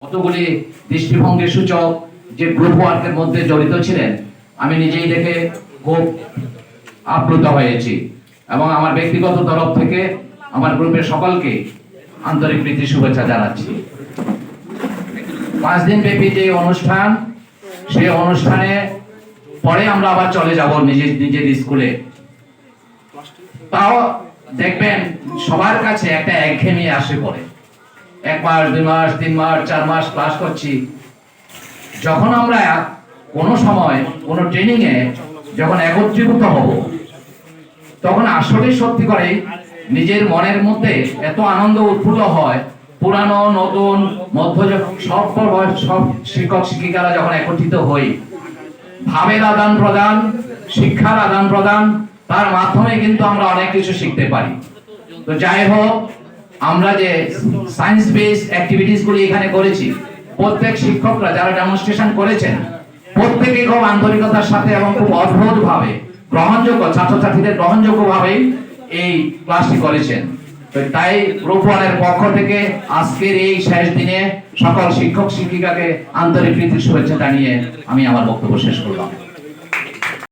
কতগুলি দৃষ্টিভঙ্গি সূচক যে গ্রুপ ওয়ার্কের মধ্যে জড়িত ছিলেন, আমি নিজেই দেখে খুব আপ্লুত হয়েছি এবং আমার ব্যক্তিগত তরফ থেকে আমার গ্রুপের সকলকে আন্তরিক প্রীতি শুভেচ্ছা জানাচ্ছি। 5 দিন ব্যাপী যে অনুষ্ঠান, সেই অনুষ্ঠানে পরে আমরা আবার চলে যাব নিজের স্কুলে। তাও দেখবেন সবার কাছে একটা একঘেয়েমি আসে পড়ে। 1 মাস 2 মাস 3 মাস 4 মাস ক্লাস করছি, যখন আমরা কোনো সময় কোনো ট্রেনিং এ যখন একত্রীভূত হব, তখন আসলে সত্যি করে নিজের মনের মধ্যে এত আনন্দ উৎফুল্ল হয়। পুরানো নতুন সব শিক্ষক শিক্ষিকারা যখন একত্রিত হই, ভাবের আদান প্রদান, শিক্ষার আদান প্রদান, তার মাধ্যমে কিন্তু আমরা অনেক কিছু শিখতে পারি। তো যাই হোক, আমরা যে সায়েন্স বেসড অ্যাক্টিভিটিস গুলি এখানে করেছি, প্রত্যেক শিক্ষকরা যারা ডেমনস্ট্রেশন করেছেন, প্রত্যেকেই খুব আন্তরিকতার সাথে এবং খুব অদ্ভুত ভাবে গ্রহণযোগ্য, ছাত্রছাত্রীদের গ্রহণযোগ্য ভাবে এই ক্লাসটি করেছেন। তো তাই গ্রুপ 1 এর পক্ষ থেকে আজকের এই শেষ দিনে সকল শিক্ষক শিক্ষিকাকে আন্তরিক প্রীতি শুভেচ্ছা জানিয়ে আমি আমার বক্তব্য শেষ করলাম।